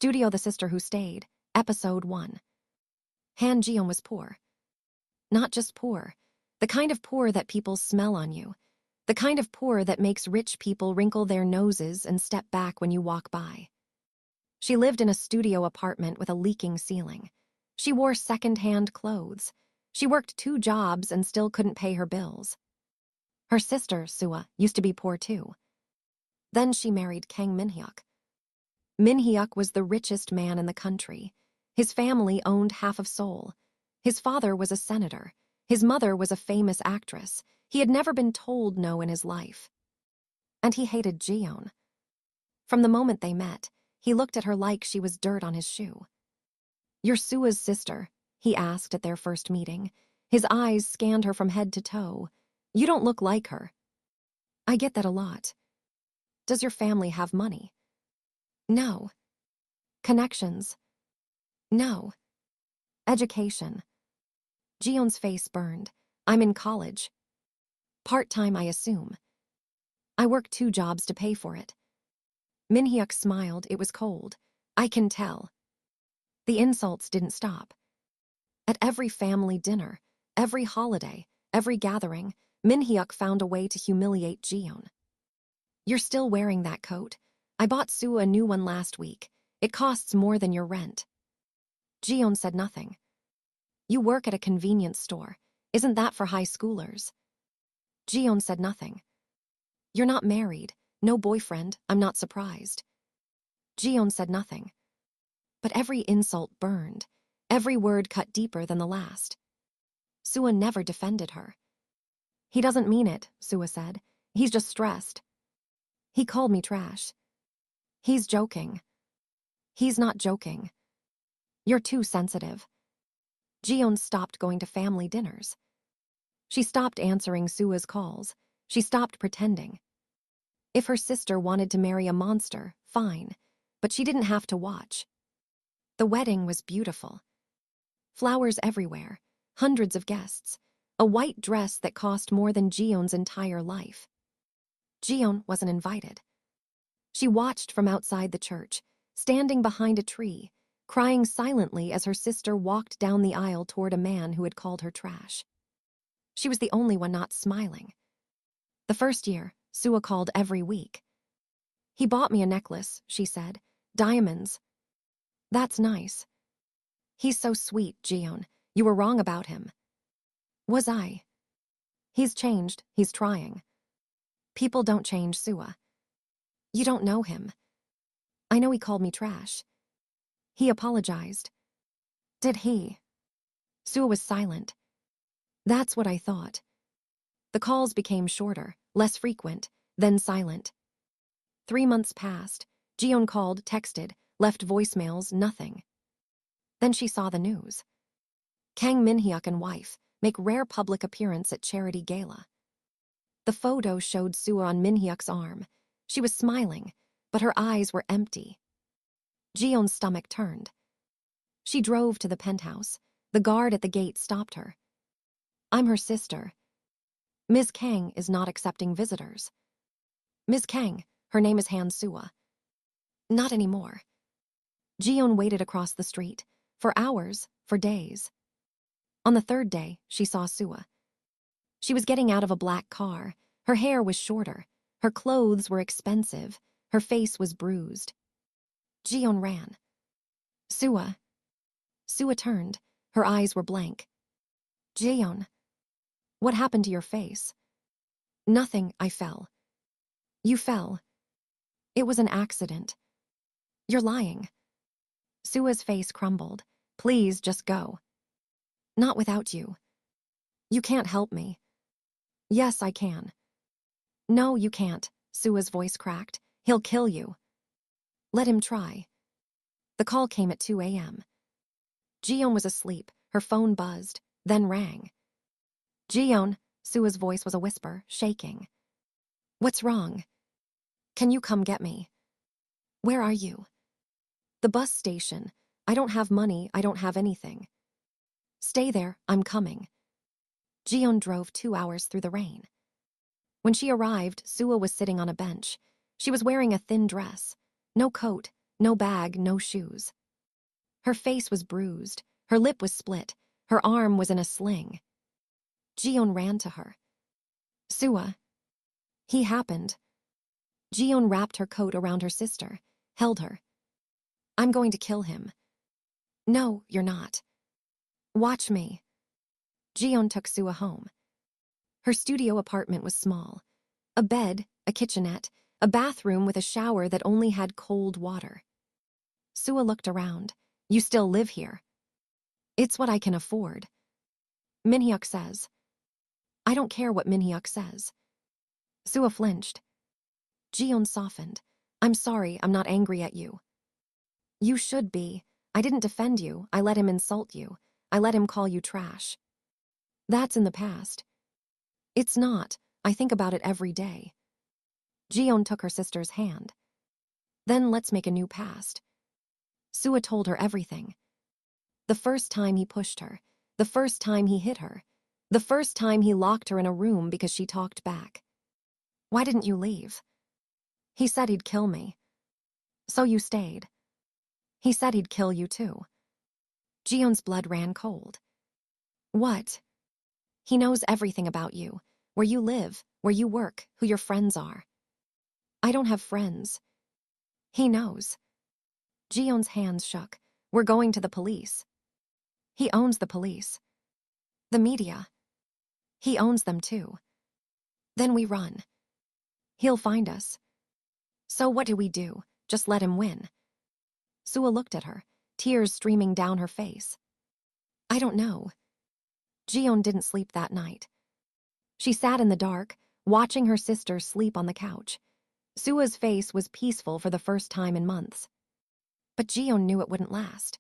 Studio The Sister Who Stayed, Episode 1. Han Jiyeon was poor. Not just poor. The kind of poor that people smell on you. The kind of poor that makes rich people wrinkle their noses and step back when you walk by. She lived in a studio apartment with a leaking ceiling. She wore second-hand clothes. She worked 2 jobs and still couldn't pay her bills. Her sister, Sooah, used to be poor too. Then she married Kang Minhyuk. Minhyuk was the richest man in the country. His family owned half of Seoul. His father was a senator. His mother was a famous actress. He had never been told no in his life. And he hated Jiyeon. From the moment they met, he looked at her like she was dirt on his shoe. "You're Sooah's sister?" he asked at their first meeting. His eyes scanned her from head to toe. "You don't look like her." "I get that a lot." "Does your family have money?" "No." "Connections?" "No." "Education?" Jiyeon's face burned. "I'm in college." "Part-time, I assume." "I work 2 jobs to pay for it." Minhyuk smiled. It was cold. "I can tell." The insults didn't stop. At every family dinner, every holiday, every gathering, Minhyuk found a way to humiliate Jiyeon. "You're still wearing that coat? I bought Sooah a new one last week. It costs more than your rent." Jiyeon said nothing. "You work at a convenience store. Isn't that for high schoolers?" Jiyeon said nothing. "You're not married. No boyfriend. I'm not surprised." Jiyeon said nothing. But every insult burned. Every word cut deeper than the last. Sooah never defended her. "He doesn't mean it," Sooah said. "He's just stressed." "He called me trash." "He's joking." "He's not joking." "You're too sensitive." Jiyeon stopped going to family dinners. She stopped answering Sooah's calls. She stopped pretending. If her sister wanted to marry a monster, fine, but she didn't have to watch. The wedding was beautiful. Flowers everywhere, hundreds of guests, a white dress that cost more than Jiyeon's entire life. Jiyeon wasn't invited. She watched from outside the church, standing behind a tree, crying silently as her sister walked down the aisle toward a man who had called her trash. She was the only one not smiling. The first year, Sooah called every week. "He bought me a necklace," she said. "Diamonds." "That's nice." "He's so sweet, Jiyeon. You were wrong about him." "Was I?" "He's changed. He's trying." "People don't change, Sooah." "You don't know him." "I know he called me trash." "He apologized." "Did he?" Sooah was silent. "That's what I thought." The calls became shorter, less frequent, then silent. 3 months passed. Jiyeon called, texted, left voicemails, nothing. Then she saw the news. Kang Minhyuk and wife make rare public appearance at charity gala. The photo showed Sooah on Minhyuk's arm. She was smiling, but her eyes were empty. Jiyeon's stomach turned. She drove to the penthouse. The guard at the gate stopped her. "I'm her sister. Ms. Kang is not accepting visitors." "Ms. Kang, her name is Han Sooah." "Not anymore." Jiyeon waited across the street, for hours, for days. On the 3rd day, she saw Sooah. She was getting out of a black car. Her hair was shorter. Her clothes were expensive. Her face was bruised. Jiyeon ran. "Sooah." Sooah turned. Her eyes were blank. "Jiyeon, what happened to your face?" "Nothing, I fell." "You fell." "It was an accident." "You're lying." Sooah's face crumbled. "Please, just go." "Not without you." "You can't help me." "Yes, I can." "No, you can't," Sooah's voice cracked. "He'll kill you." "Let him try." The call came at 2 a.m. Jiyeon was asleep. Her phone buzzed, then rang. "Jiyeon," Sooah's voice was a whisper, shaking. "What's wrong?" "Can you come get me?" "Where are you?" "The bus station. I don't have money, I don't have anything." "Stay there, I'm coming." Jiyeon drove 2 hours through the rain. When she arrived, Sooah was sitting on a bench. She was wearing a thin dress. No coat, No bag, no shoes. Her face was bruised, her lip was split, her arm was in a sling. Jiyeon ran to her. Sooah. He happened. Jiyeon wrapped her coat around her sister, held her. I'm going to kill him. No, you're not. Watch me. Jiyeon took Sooah home. Her studio apartment was small. A bed, a kitchenette, a bathroom with a shower that only had cold water. Sooah looked around. You still live here. It's what I can afford. Minhyuk says. I don't care what Minhyuk says. Sooah flinched. Jiyeon softened. I'm sorry, I'm not angry at you. You should be. I didn't defend you, I let him insult you. I let him call you trash. That's in the past. It's not. I think about it every day. Jiyeon took her sister's hand. Then let's make a new past. Sooah told her everything. The first time he pushed her. The first time he hit her. The first time he locked her in a room because she talked back. Why didn't you leave? He said he'd kill me. So you stayed. He said he'd kill you too. Jiyeon's blood ran cold. What? He knows everything about you. Where you live, where you work, who your friends are. I don't have friends. He knows. Jiyeon's hands shook. We're going to the police. He owns the police. The media. He owns them too. Then we run. He'll find us. So what do we do? Just let him win. Sooah looked at her, tears streaming down her face. I don't know. Jiyeon didn't sleep that night. She sat in the dark, watching her sister sleep on the couch. Sooah's face was peaceful for the first time in months. But Jiyeon knew it wouldn't last.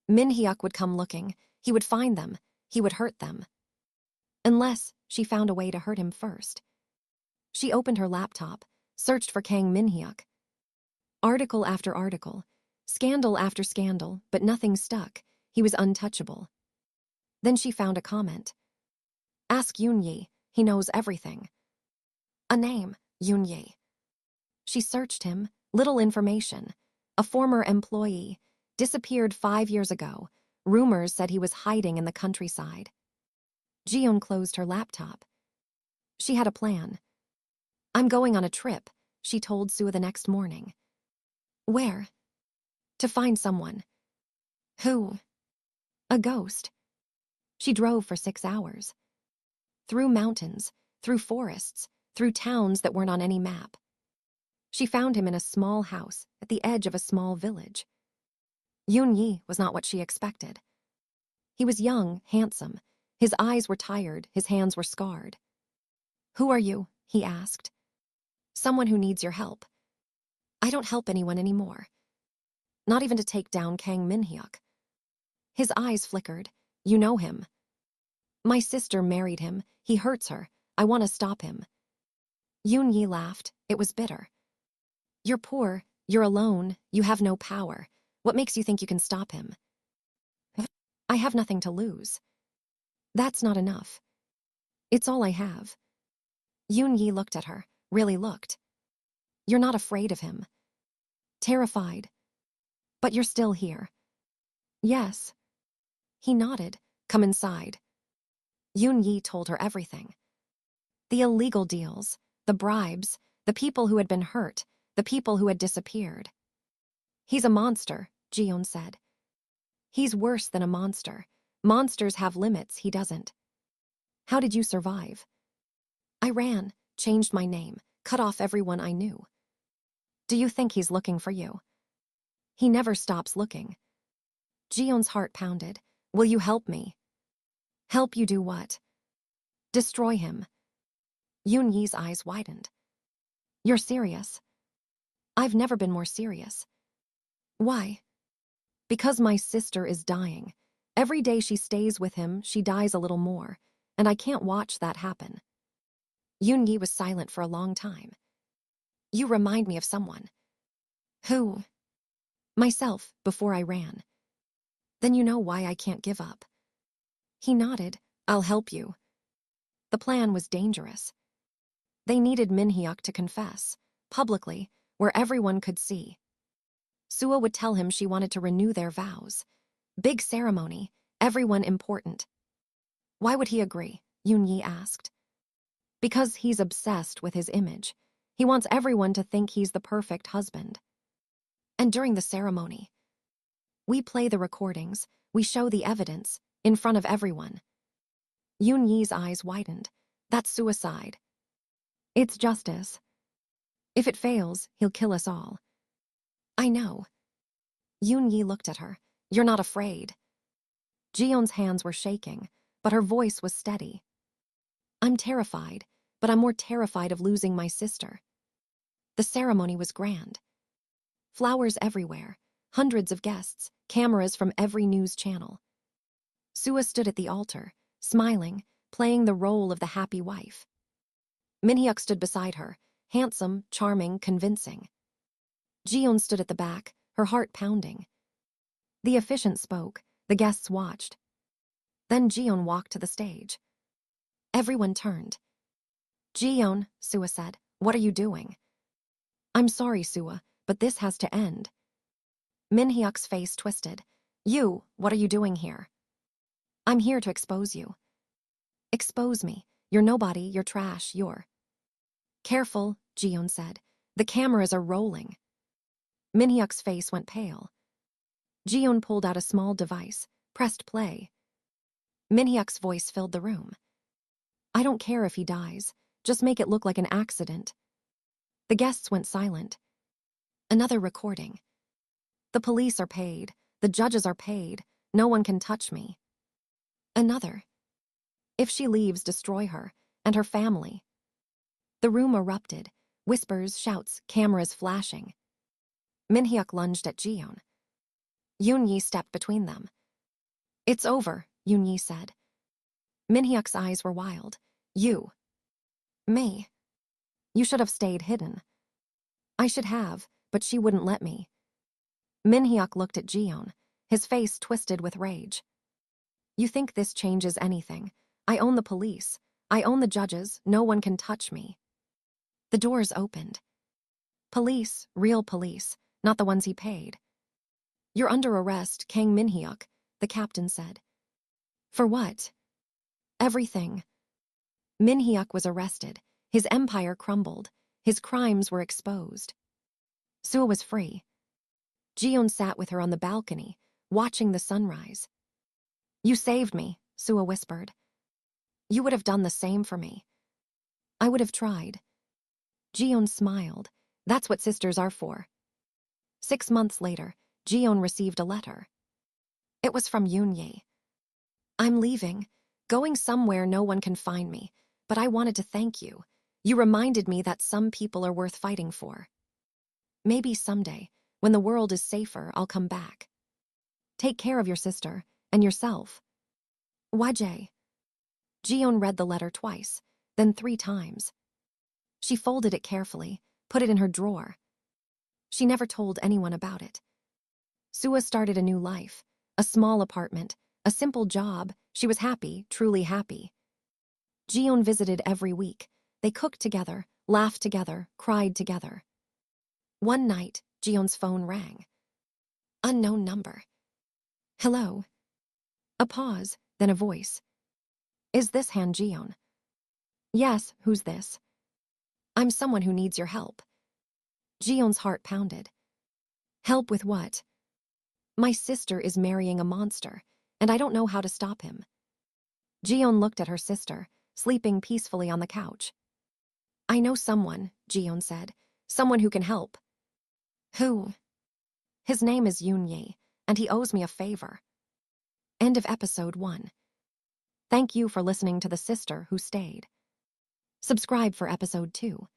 Minhyuk would come looking. He would find them. He would hurt them. Unless she found a way to hurt him first. She opened her laptop, searched for Kang Minhyuk. Article after article, scandal after scandal, but nothing stuck. He was untouchable. Then she found a comment. Ask Yoon-yi, he knows everything. A name, Yoon-yi. She searched him, little information. A former employee, disappeared 5 years ago. Rumors said he was hiding in the countryside. Jiyeon closed her laptop. She had a plan. I'm going on a trip, she told Sooah the next morning. Where? To find someone. Who? A ghost. She drove for 6 hours. Through mountains, through forests, through towns that weren't on any map. She found him in a small house at the edge of a small village. Yoon-yi was not what she expected. He was young, handsome. His eyes were tired, his hands were scarred. Who are you? He asked. Someone who needs your help. I don't help anyone anymore. Not even to take down Kang Minhyuk. His eyes flickered. You know him. My sister married him. He hurts her. I want to stop him. Yoon-yi laughed. It was bitter. You're poor. You're alone. You have no power. What makes you think you can stop him? I have nothing to lose. That's not enough. It's all I have. Yoon-yi looked at her, really looked. You're not afraid of him. Terrified. But you're still here. Yes. He nodded. Come inside. Yoon-yi told her everything. The illegal deals, the bribes, the people who had been hurt, the people who had disappeared. He's a monster, Jiyeon said. He's worse than a monster. Monsters have limits, he doesn't. How did you survive? I ran, changed my name, cut off everyone I knew. Do you think he's looking for you? He never stops looking. Jiyeon's heart pounded. Will you help me? Help you do what? Destroy him. Yoon-yi's eyes widened. You're serious? I've never been more serious. Why? Because my sister is dying. Every day she stays with him, she dies a little more, and I can't watch that happen. Yoon-yi was silent for a long time. You remind me of someone. Who? Myself, before I ran. Then you know why I can't give up. He nodded. I'll help you. The plan was dangerous. They needed Minhyuk to confess, publicly, where everyone could see. Sooah would tell him she wanted to renew their vows. Big ceremony, everyone important. Why would he agree? Yoon-yi asked. Because he's obsessed with his image. He wants everyone to think he's the perfect husband. And during the ceremony, we play the recordings, we show the evidence, in front of everyone. Yoon-yi's eyes widened. That's suicide. It's justice. If it fails, he'll kill us all. I know. Yoon-yi looked at her. You're not afraid. Jiyeon's hands were shaking, but her voice was steady. I'm terrified, but I'm more terrified of losing my sister. The ceremony was grand. Flowers everywhere, hundreds of guests, cameras from every news channel. Sooah stood at the altar, smiling, playing the role of the happy wife. Minhyuk stood beside her, handsome, charming, convincing. Jiyeon stood at the back, her heart pounding. The officiant spoke, the guests watched. Then Jiyeon walked to the stage. Everyone turned. Jiyeon, Sooah said, what are you doing? I'm sorry, Sooah, but this has to end. Minhyuk's face twisted. You, what are you doing here? I'm here to expose you. Expose me. You're nobody, you're trash, you're. Careful, Jiyeon said. The cameras are rolling. Minhyuk's face went pale. Jiyeon pulled out a small device, pressed play. Minhyuk's voice filled the room. I don't care if he dies, just make it look like an accident. The guests went silent. Another recording. The police are paid, the judges are paid, no one can touch me. Another. If she leaves, destroy her, and her family. The room erupted, whispers, shouts, cameras flashing. Minhyuk lunged at Jiyeon. Yoon-yi stepped between them. It's over, Yoon-yi said. Minhyuk's eyes were wild. You. Me. You should have stayed hidden. I should have, but she wouldn't let me. Minhyuk looked at Jiyeon, his face twisted with rage. You think this changes anything? I own the police. I own the judges. No one can touch me. The doors opened. Police, real police, not the ones he paid. You're under arrest, Kang Minhyuk, the captain said. For what? Everything. Minhyuk was arrested. His empire crumbled. His crimes were exposed. Sooah was free. Jiyeon sat with her on the balcony, watching the sunrise. You saved me, Sooah whispered. You would have done the same for me. I would have tried. Jiyeon smiled. That's what sisters are for. 6 months later, Jiyeon received a letter. It was from Yoon-yi. I'm leaving, going somewhere no one can find me, but I wanted to thank you. You reminded me that some people are worth fighting for. Maybe someday, when the world is safer, I'll come back. Take care of your sister, and yourself. YJ. Jiyeon read the letter twice, then 3 times. She folded it carefully, put it in her drawer. She never told anyone about it. Sooah started a new life, a small apartment, a simple job. She was happy, truly happy. Jiyeon visited every week. They cooked together, laughed together, cried together. One night, Jiyeon's phone rang. Unknown number. Hello. A pause, then a voice. Is this Han Jiyeon? Yes, who's this? I'm someone who needs your help. Jiyeon's heart pounded. Help with what? My sister is marrying a monster, and I don't know how to stop him. Jiyeon looked at her sister, sleeping peacefully on the couch. I know someone, Jiyeon said. Someone who can help. Who? His name is Yoon-yi, and he owes me a favor. End of episode 1. Thank you for listening to The Sister Who Stayed. Subscribe for episode 2.